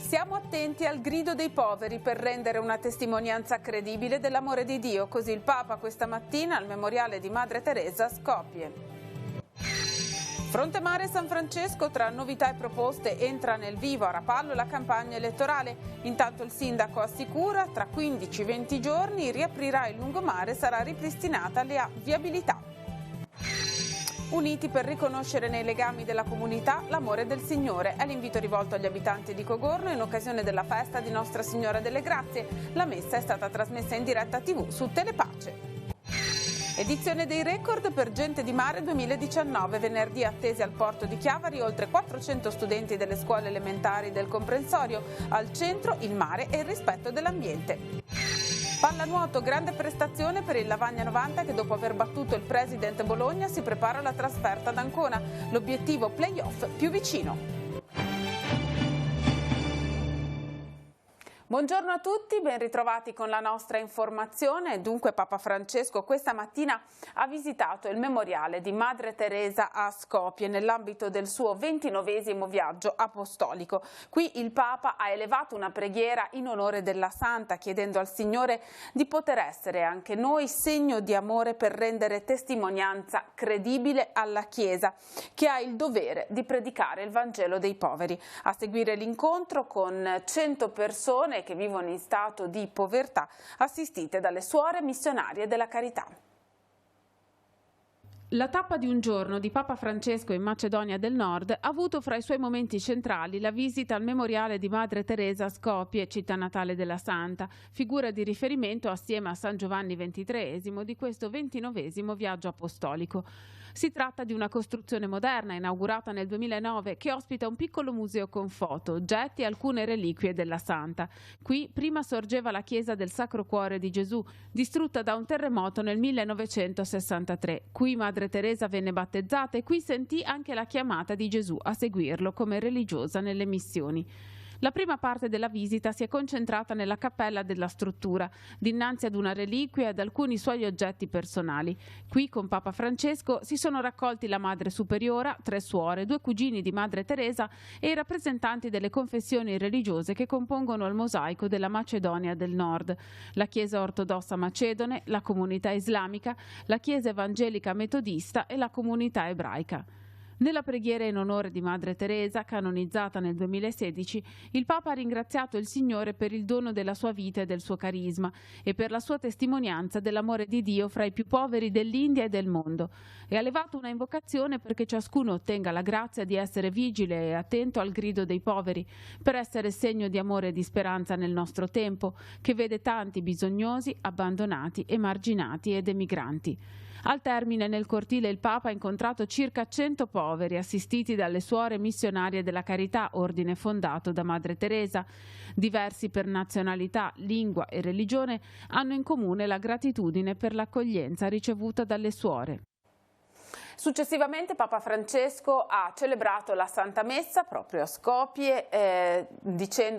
Siamo attenti al grido dei poveri per rendere una testimonianza credibile dell'amore di Dio, così il Papa questa mattina al memoriale di Madre Teresa a Skopje. Fronte Mare San Francesco, tra novità e proposte, entra nel vivo a Rapallo la campagna elettorale. Intanto il sindaco assicura tra 15-20 giorni riaprirà il lungomare e sarà ripristinata la viabilità. Uniti per riconoscere nei legami della comunità l'amore del Signore. È l'invito rivolto agli abitanti di Cogorno in occasione della festa di Nostra Signora delle Grazie. La messa è stata trasmessa in diretta TV su Telepace. Edizione dei record per Gente di Mare 2019, venerdì attesi al porto di Chiavari oltre 400 studenti delle scuole elementari del comprensorio, al centro il mare e il rispetto dell'ambiente. Pallanuoto, grande prestazione per il Lavagna 90 che dopo aver battuto il President Bologna si prepara alla trasferta ad Ancona, l'obiettivo play-off più vicino. Buongiorno a tutti, ben ritrovati con la nostra informazione. Dunque Papa Francesco questa mattina ha visitato il memoriale di Madre Teresa a Skopje nell'ambito del suo 29esimo viaggio apostolico. Qui il Papa ha elevato una preghiera in onore della Santa, chiedendo al Signore di poter essere anche noi segno di amore per rendere testimonianza credibile alla Chiesa, che ha il dovere di predicare il Vangelo dei poveri. A seguire l'incontro con 100 persone che vivono in stato di povertà, assistite dalle suore missionarie della carità. La tappa di un giorno di Papa Francesco in Macedonia del Nord ha avuto fra i suoi momenti centrali la visita al memoriale di Madre Teresa a Skopje, città natale della Santa, figura di riferimento assieme a San Giovanni XXIII di questo 29esimo viaggio apostolico. Si tratta di una costruzione moderna inaugurata nel 2009 che ospita un piccolo museo con foto, oggetti e alcune reliquie della Santa. Qui prima sorgeva la chiesa del Sacro Cuore di Gesù, distrutta da un terremoto nel 1963. Qui Madre Teresa venne battezzata e qui sentì anche la chiamata di Gesù a seguirlo come religiosa nelle missioni. La prima parte della visita si è concentrata nella cappella della struttura, dinanzi ad una reliquia e ad alcuni suoi oggetti personali. Qui con Papa Francesco si sono raccolti la Madre Superiora, 3 suore, 2 cugini di Madre Teresa e i rappresentanti delle confessioni religiose che compongono il mosaico della Macedonia del Nord, la Chiesa ortodossa macedone, la comunità islamica, la Chiesa evangelica metodista e la comunità ebraica. Nella preghiera in onore di Madre Teresa, canonizzata nel 2016, il Papa ha ringraziato il Signore per il dono della sua vita e del suo carisma e per la sua testimonianza dell'amore di Dio fra i più poveri dell'India e del mondo e ha levato una invocazione perché ciascuno ottenga la grazia di essere vigile e attento al grido dei poveri, per essere segno di amore e di speranza nel nostro tempo, che vede tanti bisognosi, abbandonati, emarginati ed emigranti. Al termine, nel cortile, il Papa ha incontrato circa 100 poveri assistiti dalle suore missionarie della carità, ordine fondato da Madre Teresa. Diversi per nazionalità, lingua e religione hanno in comune la gratitudine per l'accoglienza ricevuta dalle suore. Successivamente Papa Francesco ha celebrato la Santa Messa proprio a Skopje,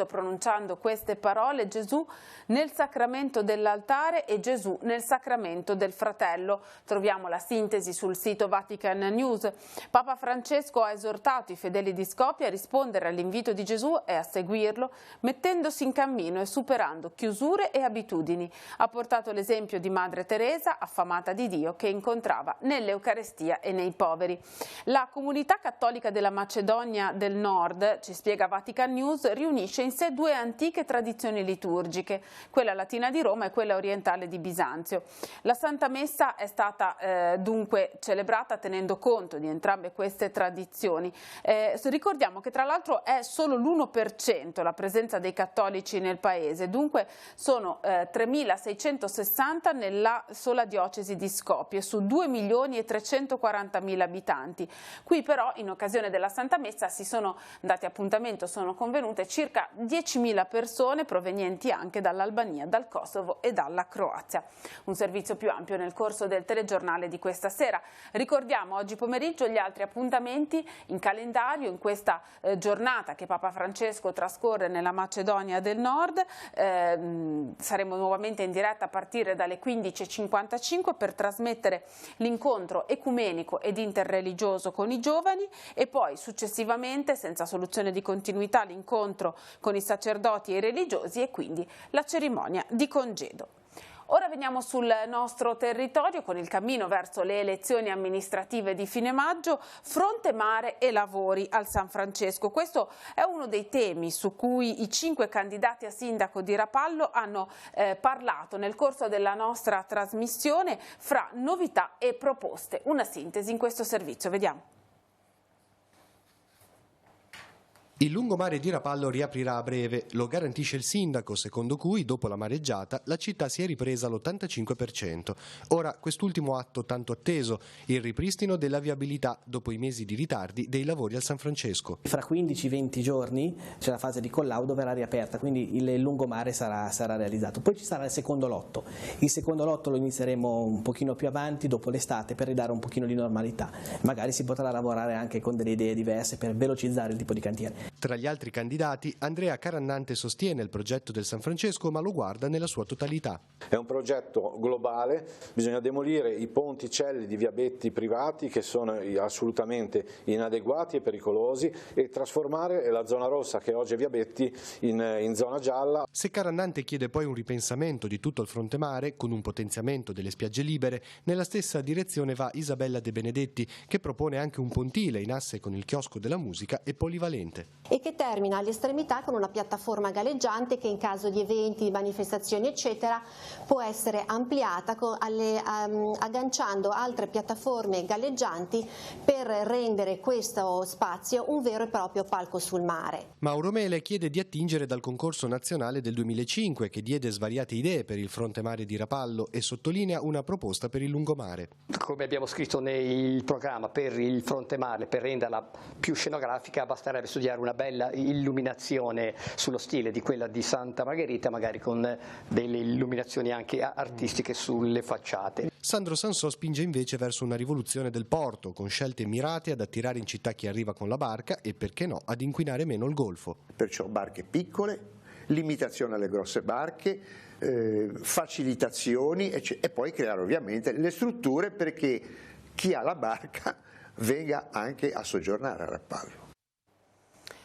pronunciando queste parole: Gesù nel sacramento dell'altare e Gesù nel sacramento del fratello. Troviamo la sintesi sul sito Vatican News. Papa Francesco ha esortato i fedeli di Skopje a rispondere all'invito di Gesù e a seguirlo, mettendosi in cammino e superando chiusure e abitudini. Ha portato l'esempio di Madre Teresa, affamata di Dio, che incontrava nell'Eucarestia e nei poveri. La comunità cattolica della Macedonia del Nord, ci spiega Vatican News, riunisce in sé 2 antiche tradizioni liturgiche, quella latina di Roma e quella orientale di Bisanzio. La Santa Messa è stata dunque celebrata tenendo conto di entrambe queste tradizioni. Ricordiamo che tra l'altro è solo l'1% la presenza dei cattolici nel paese, dunque sono 3.660 nella sola diocesi di Skopje su 2.340.000 abitanti. Qui però in occasione della Santa Messa si sono dati appuntamento, sono convenute circa 10.000 persone provenienti anche dall'Albania, dal Kosovo e dalla Croazia. Un servizio più ampio nel corso del telegiornale di questa sera. Ricordiamo oggi pomeriggio gli altri appuntamenti in calendario in questa giornata che Papa Francesco trascorre nella Macedonia del Nord. Saremo nuovamente in diretta a partire dalle 15:55 per trasmettere l'incontro ecumenico laico ed interreligioso con i giovani e poi successivamente, senza soluzione di continuità, l'incontro con i sacerdoti e i religiosi e quindi la cerimonia di congedo. Ora veniamo sul nostro territorio con il cammino verso le elezioni amministrative di fine maggio, fronte mare e lavori al San Francesco. Questo è uno dei temi su cui i 5 candidati a sindaco di Rapallo hanno parlato nel corso della nostra trasmissione fra novità e proposte. Una sintesi in questo servizio, vediamo. Il lungomare di Rapallo riaprirà a breve, lo garantisce il sindaco, secondo cui dopo la mareggiata la città si è ripresa all'85%. Ora quest'ultimo atto tanto atteso, il ripristino della viabilità dopo i mesi di ritardi dei lavori al San Francesco. Fra 15-20 giorni c'è la fase di collaudo, verrà riaperta, quindi il lungomare sarà realizzato. Poi ci sarà il secondo lotto. Il secondo lotto lo inizieremo un pochino più avanti, dopo l'estate, per ridare un pochino di normalità. Magari si potrà lavorare anche con delle idee diverse per velocizzare il tipo di cantiere. Tra gli altri candidati, Andrea Carannante sostiene il progetto del San Francesco, ma lo guarda nella sua totalità. È un progetto globale, bisogna demolire i ponticelli di viabetti privati che sono assolutamente inadeguati e pericolosi e trasformare la zona rossa, che oggi è viabetti, in zona gialla. Se Carannante chiede poi un ripensamento di tutto il fronte mare, con un potenziamento delle spiagge libere, nella stessa direzione va Isabella De Benedetti, che propone anche un pontile in asse con il chiosco della musica e polivalente. E che termina all'estremità con una piattaforma galleggiante che in caso di eventi, di manifestazioni eccetera può essere ampliata agganciando altre piattaforme galleggianti per rendere questo spazio un vero e proprio palco sul mare. Mauro Mele chiede di attingere dal concorso nazionale del 2005 che diede svariate idee per il fronte mare di Rapallo e sottolinea una proposta per il lungomare. Come abbiamo scritto nel programma per il fronte mare, per renderla più scenografica basterebbe studiare una bella illuminazione sullo stile di quella di Santa Margherita, magari con delle illuminazioni anche artistiche sulle facciate. Sandro Sansò spinge invece verso una rivoluzione del porto, con scelte mirate ad attirare in città chi arriva con la barca e, perché no, ad inquinare meno il golfo. Perciò barche piccole, limitazione alle grosse barche, facilitazioni e poi creare ovviamente le strutture perché chi ha la barca venga anche a soggiornare a Rapallo.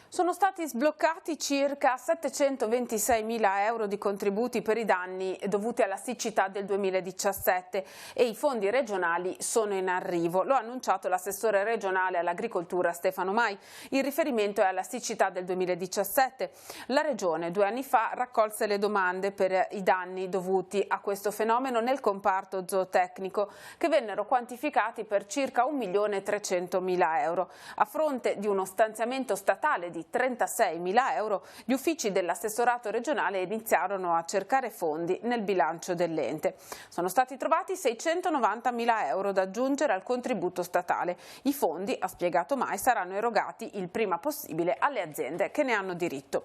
Sono stati sbloccati circa 726.000 euro di contributi per i danni dovuti alla siccità del 2017 e i fondi regionali sono in arrivo. Lo ha annunciato l'assessore regionale all'agricoltura Stefano Mai. Il riferimento è alla siccità del 2017. La Regione 2 anni fa raccolse le domande per i danni dovuti a questo fenomeno nel comparto zootecnico, che vennero quantificati per circa 1.300.000 euro. A fronte di uno stanziamento statale di 36.000 euro, gli uffici dell'assessorato regionale iniziarono a cercare fondi nel bilancio dell'ente. Sono stati trovati 690.000 euro da aggiungere al contributo statale. I fondi, ha spiegato Mai, saranno erogati il prima possibile alle aziende che ne hanno diritto.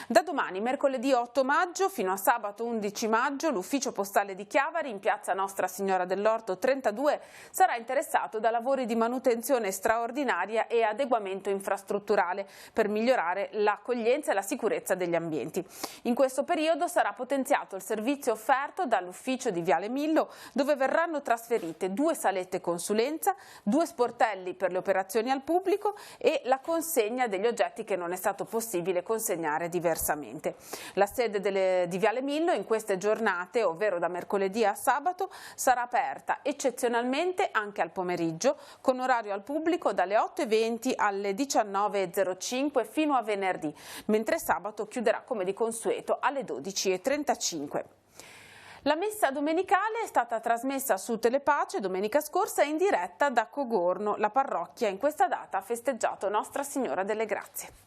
Da domani, mercoledì 8 maggio, fino a sabato 11 maggio, l'ufficio postale di Chiavari, in piazza Nostra Signora dell'Orto 32, sarà interessato da lavori di manutenzione straordinaria e adeguamento infrastrutturale per migliorare l'accoglienza e la sicurezza degli ambienti. In questo periodo sarà potenziato il servizio offerto dall'ufficio di Viale Millo, dove verranno trasferite 2 salette consulenza, 2 sportelli per le operazioni al pubblico e la consegna degli oggetti che non è stato possibile consegnare diversamente. La sede di Viale Millo in queste giornate, ovvero da mercoledì a sabato, sarà aperta eccezionalmente anche al pomeriggio, con orario al pubblico dalle 8:20 alle 19:05 fino a venerdì, mentre sabato chiuderà come di consueto alle 12:35. La messa domenicale è stata trasmessa su Telepace domenica scorsa in diretta da Cogorno. La parrocchia in questa data ha festeggiato Nostra Signora delle Grazie.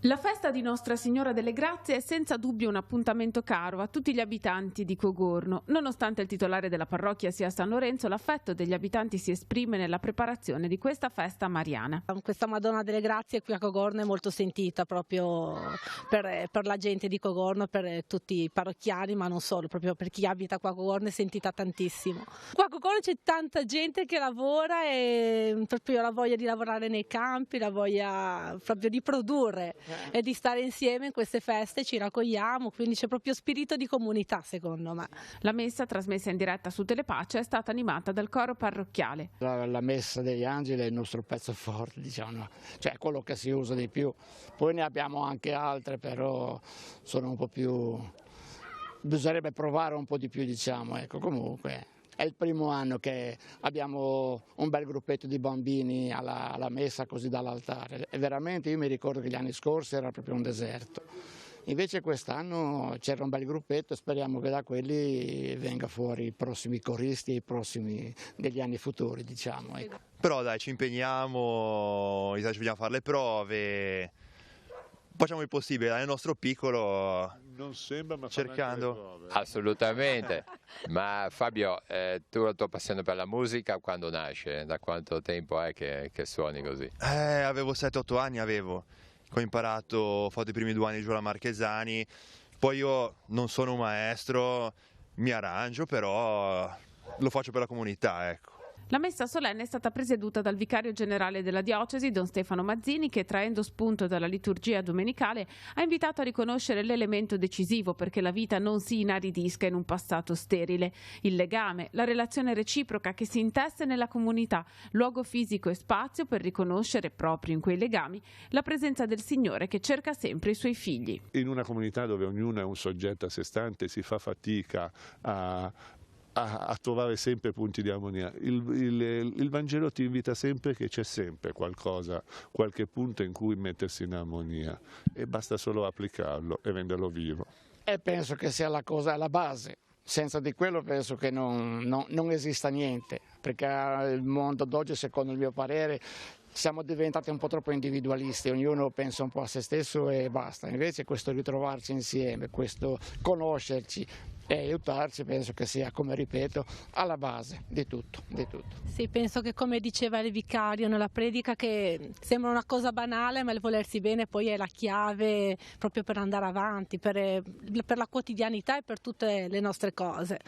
La festa di Nostra Signora delle Grazie è senza dubbio un appuntamento caro a tutti gli abitanti di Cogorno. Nonostante il titolare della parrocchia sia San Lorenzo, l'affetto degli abitanti si esprime nella preparazione di questa festa mariana. Questa Madonna delle Grazie qui a Cogorno è molto sentita proprio per la gente di Cogorno, per tutti i parrocchiani, ma non solo, proprio per chi abita qua a Cogorno è sentita tantissimo. Qua a Cogorno c'è tanta gente che lavora e proprio la voglia di lavorare nei campi, la voglia proprio di produrre. e di stare insieme in queste feste, ci raccogliamo, quindi c'è proprio spirito di comunità secondo me. La messa, trasmessa in diretta su Telepace, è stata animata dal coro parrocchiale. La messa degli angeli è il nostro pezzo forte, diciamo, cioè quello che si usa di più. Poi ne abbiamo anche altre, però sono un po' più... bisognerebbe provare un po' di più, diciamo, ecco, comunque. È il primo anno che abbiamo un bel gruppetto di bambini alla messa così dall'altare e veramente io mi ricordo che gli anni scorsi era proprio un deserto. Invece quest'anno c'era un bel gruppetto e speriamo che da quelli venga fuori i prossimi coristi e i prossimi degli anni futuri, diciamo. Ecco. Però dai, ci impegniamo a fare le prove, facciamo il possibile nel nostro piccolo. Non sembra, ma cercando. Assolutamente. Ma Fabio, tu la tua passione per la musica quando nasce? Da quanto tempo è che suoni così? Avevo 7-8 anni, ho imparato, ho fatto i primi 2 anni giù alla Marchesani, poi io non sono un maestro, mi arrangio, però lo faccio per la comunità, ecco. La messa solenne è stata presieduta dal vicario generale della diocesi, Don Stefano Mazzini, che traendo spunto dalla liturgia domenicale ha invitato a riconoscere l'elemento decisivo perché la vita non si inaridisca in un passato sterile. Il legame, la relazione reciproca che si intesse nella comunità, luogo fisico e spazio per riconoscere proprio in quei legami la presenza del Signore che cerca sempre i suoi figli. In una comunità dove ognuno è un soggetto a sé stante si fa fatica a trovare sempre punti di armonia. Il Vangelo ti invita sempre che c'è sempre qualcosa, qualche punto in cui mettersi in armonia e basta solo applicarlo e renderlo vivo. E penso che sia la cosa alla base. Senza di quello penso che non esista niente, perché il mondo d'oggi, secondo il mio parere, siamo diventati un po' troppo individualisti, ognuno pensa un po' a se stesso e basta. Invece questo ritrovarci insieme, questo conoscerci e aiutarci, penso che sia, come ripeto, alla base di tutto, di tutto. Sì, penso che come diceva il vicario nella predica, che sembra una cosa banale, ma il volersi bene poi è la chiave proprio per andare avanti, per la quotidianità e per tutte le nostre cose.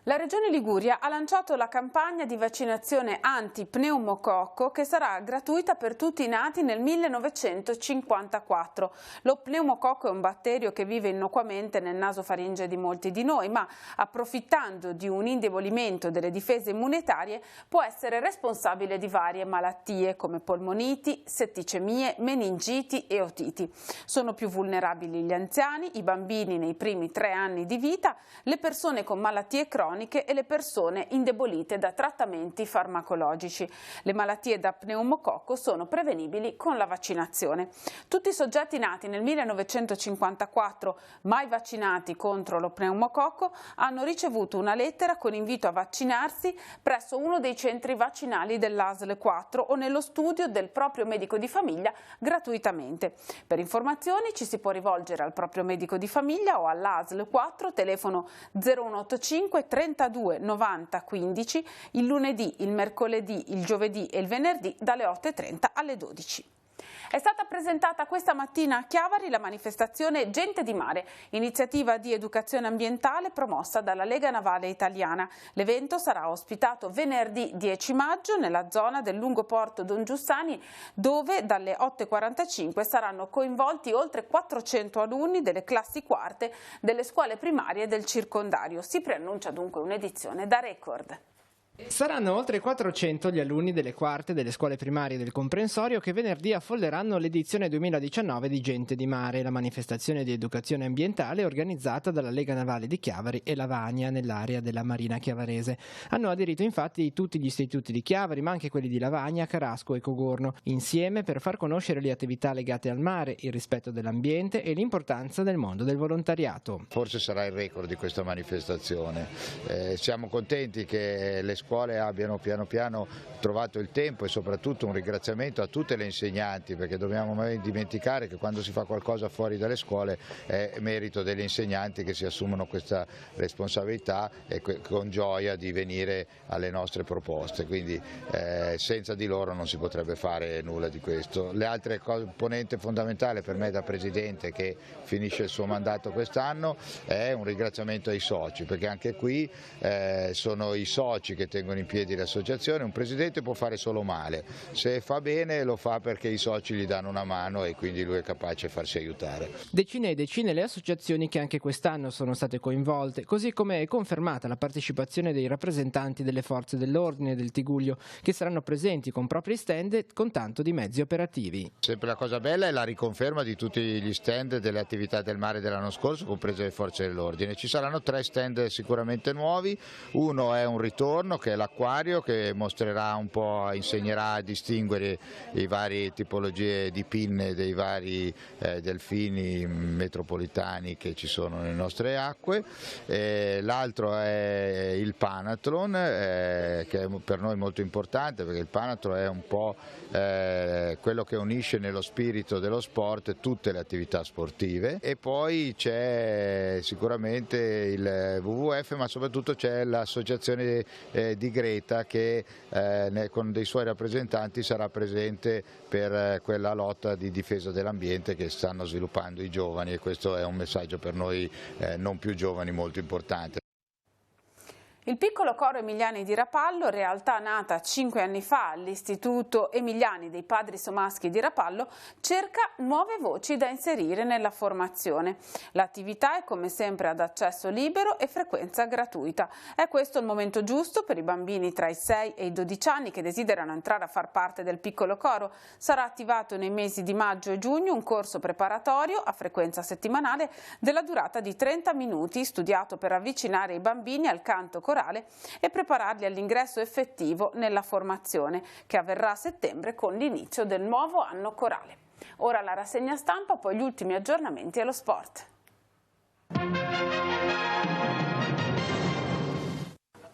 La Regione Liguria ha lanciato la campagna di vaccinazione anti-pneumococco che sarà gratuita per tutti i nati nel 1954. Lo pneumococco è un batterio che vive innocuamente nel naso faringe di molti di noi, ma approfittando di un indebolimento delle difese immunitarie può essere responsabile di varie malattie come polmoniti, setticemie, meningiti e otiti. Sono più vulnerabili gli anziani, i bambini nei primi 3 anni di vita, le persone con malattie croniche e le persone indebolite da trattamenti farmacologici. Le malattie da pneumococco sono prevenibili con la vaccinazione. Tutti i soggetti nati nel 1954 mai vaccinati contro lo pneumococco hanno ricevuto una lettera con invito a vaccinarsi presso uno dei centri vaccinali dell'ASL 4 o nello studio del proprio medico di famiglia gratuitamente. Per informazioni ci si può rivolgere al proprio medico di famiglia o all'ASL 4, telefono 0185 32 90 15, il lunedì, il mercoledì, il giovedì e il venerdì dalle 8:30 alle 12. È stata presentata questa mattina a Chiavari la manifestazione Gente di Mare, iniziativa di educazione ambientale promossa dalla Lega Navale Italiana. L'evento sarà ospitato venerdì 10 maggio nella zona del lungoporto Don Giussani, dove dalle 8:45 saranno coinvolti oltre 400 alunni delle classi quarte delle scuole primarie del circondario. Si preannuncia dunque un'edizione da record. Saranno oltre 400 gli alunni delle quarte delle scuole primarie del comprensorio che venerdì affolleranno l'edizione 2019 di Gente di Mare, la manifestazione di educazione ambientale organizzata dalla Lega Navale di Chiavari e Lavagna nell'area della Marina chiavarese. Hanno aderito infatti tutti gli istituti di Chiavari, ma anche quelli di Lavagna, Carasco e Cogorno, insieme per far conoscere le attività legate al mare, il rispetto dell'ambiente e l'importanza del mondo del volontariato. Forse sarà il record di questa manifestazione. Siamo contenti che le scuole abbiano piano piano trovato il tempo e soprattutto un ringraziamento a tutte le insegnanti, perché dobbiamo mai dimenticare che quando si fa qualcosa fuori dalle scuole è merito degli insegnanti che si assumono questa responsabilità e con gioia di venire alle nostre proposte, quindi senza di loro non si potrebbe fare nulla di questo. Le altre componenti fondamentali per me da Presidente che finisce il suo mandato quest'anno è un ringraziamento ai soci, perché anche qui sono i soci che tengono in piedi le associazioni. Un presidente può fare solo male, se fa bene lo fa perché i soci gli danno una mano e quindi lui è capace di farsi aiutare. Decine e decine le associazioni che anche quest'anno sono state coinvolte, così come è confermata la partecipazione dei rappresentanti delle forze dell'ordine del Tigullio, che saranno presenti con propri stand e con tanto di mezzi operativi. Sempre la cosa bella è la riconferma di tutti gli stand delle attività del mare dell'anno scorso, comprese le forze dell'ordine. Ci saranno 3 stand sicuramente nuovi, uno è un ritorno che è l'acquario, che mostrerà un po', insegnerà a distinguere i vari tipologie di pinne dei vari delfini metropolitani che ci sono nelle nostre acque. L'altro è il Panathlon, che è per noi molto importante, perché il Panathlon è un po' quello che unisce nello spirito dello sport tutte le attività sportive. E poi c'è sicuramente il WWF, ma soprattutto c'è l'associazione di Greta che con dei suoi rappresentanti sarà presente per quella lotta di difesa dell'ambiente che stanno sviluppando i giovani, e questo è un messaggio per noi non più giovani molto importante. Il piccolo coro Emiliani di Rapallo, realtà nata 5 anni fa all'Istituto Emiliani dei Padri Somaschi di Rapallo, cerca nuove voci da inserire nella formazione. L'attività è come sempre ad accesso libero e frequenza gratuita. È questo il momento giusto per i bambini tra i 6 e i 12 anni che desiderano entrare a far parte del piccolo coro. Sarà attivato nei mesi di maggio e giugno un corso preparatorio a frequenza settimanale della durata di 30 minuti, studiato per avvicinare i bambini al canto corale e prepararli all'ingresso effettivo nella formazione, che avverrà a settembre con l'inizio del nuovo anno corale. Ora la rassegna stampa, poi gli ultimi aggiornamenti allo sport.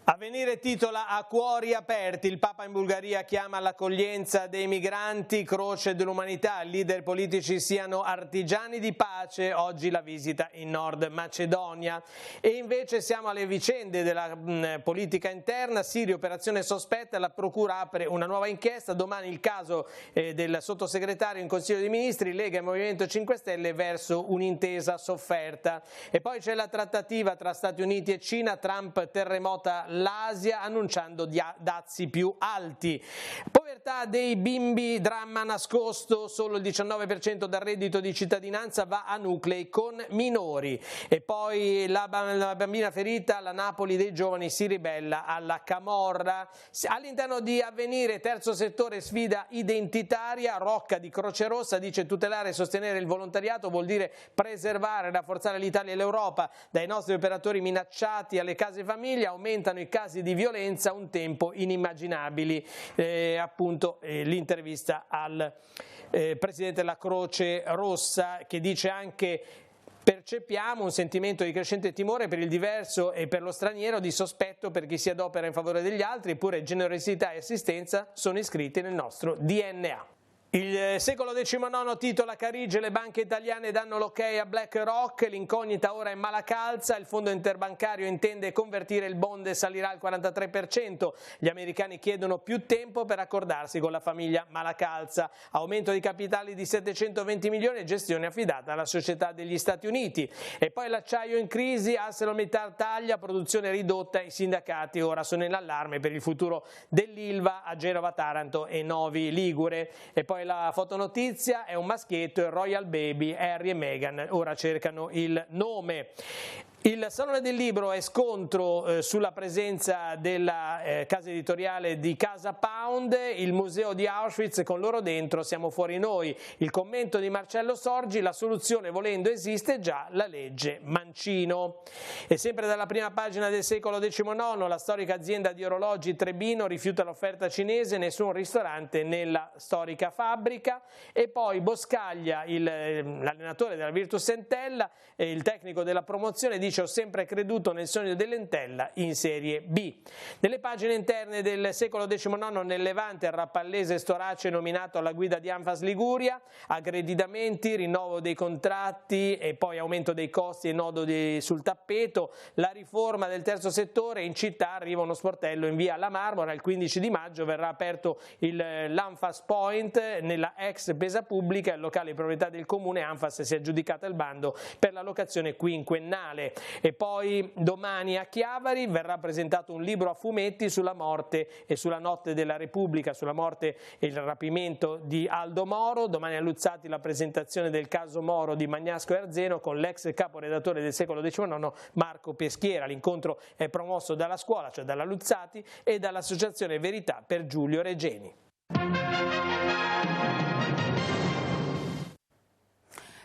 Avvenire titola a cuori aperti, il Papa in Bulgaria chiama all'accoglienza dei migranti, croce dell'umanità, leader politici siano artigiani di pace, oggi la visita in Nord Macedonia. E invece siamo alle vicende della politica interna, Siria operazione sospetta, la procura apre una nuova inchiesta, domani il caso del sottosegretario in Consiglio dei Ministri, Lega e Movimento 5 Stelle verso un'intesa sofferta. E poi c'è la trattativa tra Stati Uniti e Cina, Trump terremota l'Asia annunciando dazi più alti. Povertà dei bimbi, dramma nascosto, solo il 19% del reddito di cittadinanza va a nuclei con minori. E poi la bambina ferita, la Napoli dei giovani si ribella alla camorra. All'interno di Avvenire, terzo settore, sfida identitaria, Rocca di Croce Rossa dice tutelare e sostenere il volontariato vuol dire preservare e rafforzare l'Italia e l'Europa dai nostri operatori minacciati alle case famiglia, aumentano i casi di violenza un tempo inimmaginabili. Appunto l'intervista al presidente della Croce Rossa, che dice anche: percepiamo un sentimento di crescente timore per il diverso e per lo straniero, di sospetto per chi si adopera in favore degli altri, eppure generosità e assistenza sono iscritti nel nostro DNA. Il Secolo XIX titola Carige, le banche italiane danno l'ok a BlackRock, l'incognita ora è Malacalza, il fondo interbancario intende convertire il bond e salirà al 43%, gli americani chiedono più tempo per accordarsi con la famiglia Malacalza, aumento di capitali di 720 milioni e gestione affidata alla società degli Stati Uniti. E poi l'acciaio in crisi, ArcelorMittal taglia, produzione ridotta, i sindacati ora sono in allarme per il futuro dell'Ilva a Genova, Taranto e Novi Ligure. E poi la fotonotizia è un maschietto, il Royal Baby, Harry e Meghan ora cercano il nome. Il Salone del Libro è scontro sulla presenza della casa editoriale di Casa Pound, il museo di Auschwitz con loro dentro, siamo fuori noi, il commento di Marcello Sorgi, la soluzione volendo esiste già, la legge Mancino. E sempre dalla prima pagina del Secolo XIX, la storica azienda di orologi Trebino rifiuta l'offerta cinese, nessun ristorante nella storica fabbrica. E poi Boscaglia, l'allenatore della Virtus Entella, il tecnico della promozione, dice: ho sempre creduto nel sogno dell'Entella in Serie B. Nelle pagine interne del Secolo XIX, nel Levante, il rappallese Storace nominato alla guida di Anfas Liguria, aggredimenti, rinnovo dei contratti e poi aumento dei costi e nodo sul tappeto, la riforma del terzo settore, in città arriva uno sportello in via La Marmora, il 15 di maggio verrà aperto l'Anfas Point nella ex Pesa Pubblica, il locale di proprietà del comune. Anfas si è aggiudicata il bando per la locazione quinquennale. E poi domani a Chiavari verrà presentato un libro a fumetti sulla morte e sulla notte della Repubblica, sulla morte e il rapimento di Aldo Moro. Domani a Luzzati la presentazione del caso Moro di Magnasco e Arzeno con l'ex caporedattore del Secolo XIX Marco Peschiera. L'incontro è promosso dalla scuola, cioè dalla Luzzati, e dall'Associazione Verità per Giulio Regeni.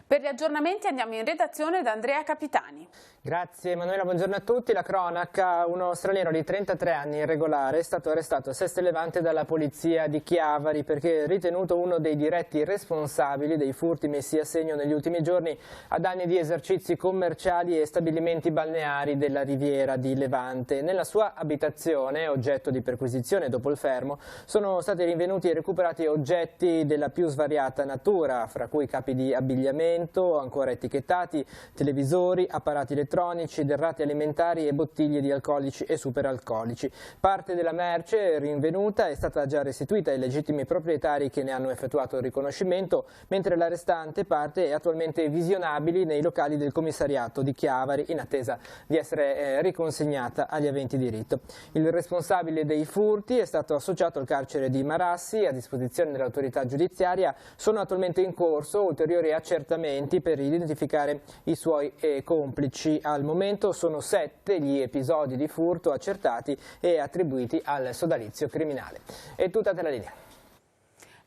Per gli aggiornamenti andiamo in redazione da Andrea Capitani. Grazie Emanuela, buongiorno a tutti. La cronaca: uno straniero di 33 anni irregolare è stato arrestato a Seste Levante dalla polizia di Chiavari perché è ritenuto uno dei diretti responsabili dei furti messi a segno negli ultimi giorni a danni di esercizi commerciali e stabilimenti balneari della riviera di Levante. Nella sua abitazione, oggetto di perquisizione dopo il fermo, sono stati rinvenuti e recuperati oggetti della più svariata natura, fra cui capi di abbigliamento ancora etichettati, televisori, apparati elettronici, derrate alimentari e bottiglie di alcolici e superalcolici. Parte della merce rinvenuta è stata già restituita ai legittimi proprietari che ne hanno effettuato il riconoscimento, mentre la restante parte è attualmente visionabile nei locali del commissariato di Chiavari in attesa di essere riconsegnata agli aventi diritto. Il responsabile dei furti è stato associato al carcere di Marassi, a disposizione dell'autorità giudiziaria. Sono attualmente in corso ulteriori accertamenti per identificare i suoi complici. Al momento sono 7 gli episodi di furto accertati e attribuiti al sodalizio criminale. È tutta te la linea.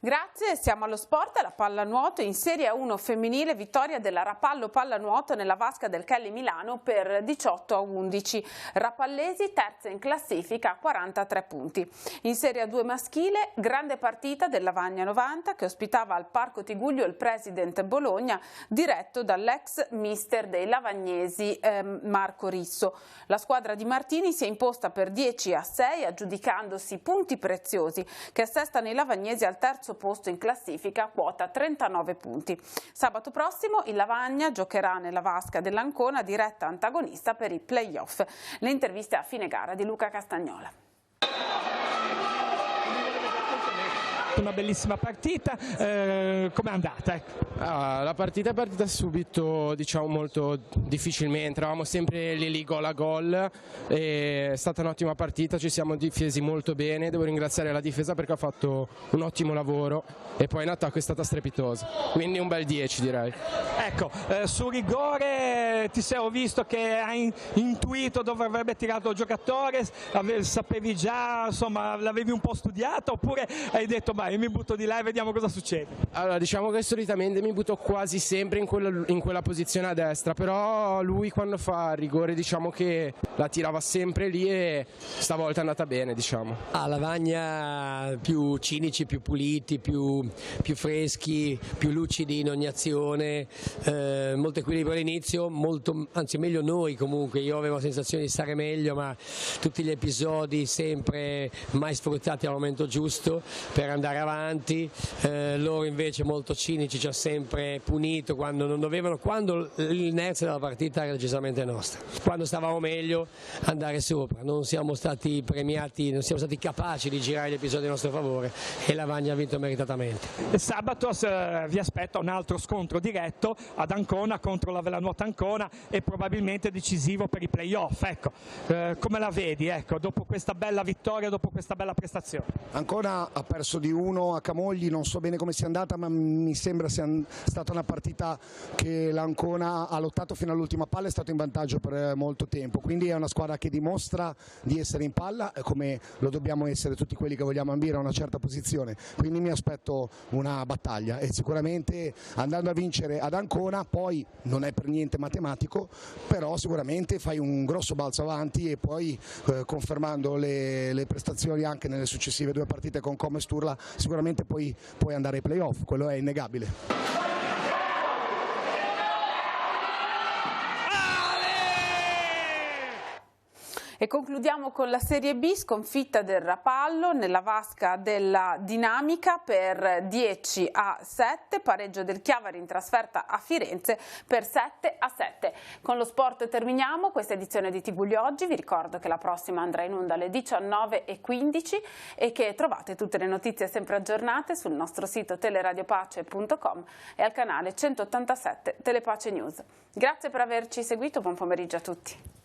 Grazie, siamo allo sport, alla pallanuoto. In Serie 1 femminile, vittoria della Rapallo Pallanuoto nella vasca del Kelly Milano per 18-11. Rapallesi terza in classifica a 43 punti. In Serie 2 maschile, grande partita del Lavagna 90 che ospitava al Parco Tigullio il president Bologna, diretto dall'ex mister dei lavagnesi Marco Risso. La squadra di Martini si è imposta per 10-6, aggiudicandosi punti preziosi che assestano i lavagnesi al terzo posto in classifica a quota 39 punti. Sabato prossimo il Lavagna giocherà nella vasca dell'Ancona, diretta antagonista per i play-off. Le interviste a fine gara di Luca Castagnola. Una bellissima partita, com'è andata? La partita è partita subito, diciamo, molto difficilmente, eravamo sempre lì gol a gol, è stata un'ottima partita, ci siamo difesi molto bene, devo ringraziare la difesa perché ha fatto un ottimo lavoro e poi in attacco è stata strepitosa, quindi un bel 10 direi. Ecco, su rigore ti sei visto che hai intuito dove avrebbe tirato il giocatore, sapevi già, insomma l'avevi un po' studiato oppure hai detto io mi butto di là e vediamo cosa succede? Allora, diciamo che solitamente mi butto quasi sempre in quella posizione a destra, però lui quando fa rigore diciamo che la tirava sempre lì e stavolta è andata bene, diciamo. A Lavagna più cinici, più puliti, più freschi, più lucidi in ogni azione, molto equilibrio all'inizio, anzi meglio noi comunque, io avevo la sensazione di stare meglio, ma tutti gli episodi sempre mai sfruttati al momento giusto per andare avanti, loro invece molto cinici, ci ha sempre punito quando non dovevano, quando l'inerzia della partita era decisamente nostra, quando stavamo meglio andare sopra, non siamo stati premiati, non siamo stati capaci di girare gli episodi a nostro favore e Lavagna ha vinto meritatamente. Sabato vi aspetta un altro scontro diretto ad Ancona contro la Vellanuota Ancona e probabilmente decisivo per i play-off, ecco, come la vedi dopo questa bella vittoria, dopo questa bella prestazione? Ancona ha perso di 1 a Camogli, non so bene come sia andata, ma mi sembra sia stata una partita che l'Ancona ha lottato fino all'ultima palla, è stato in vantaggio per molto tempo, quindi è una squadra che dimostra di essere in palla come lo dobbiamo essere tutti quelli che vogliamo ambire a una certa posizione, quindi mi aspetto una battaglia e sicuramente andando a vincere ad Ancona, poi non è per niente matematico, però sicuramente fai un grosso balzo avanti e poi confermando le prestazioni anche nelle successive 2 partite con Como e Sturla sicuramente poi puoi andare ai play-off, quello è innegabile. E concludiamo con la Serie B, sconfitta del Rapallo nella vasca della Dinamica per 10-7, pareggio del Chiavari in trasferta a Firenze per 7-7. Con lo sport terminiamo questa edizione di TV Gli Oggi, vi ricordo che la prossima andrà in onda alle 19:15 e che trovate tutte le notizie sempre aggiornate sul nostro sito teleradiopace.com e al canale 187 Telepace News. Grazie per averci seguito, buon pomeriggio a tutti.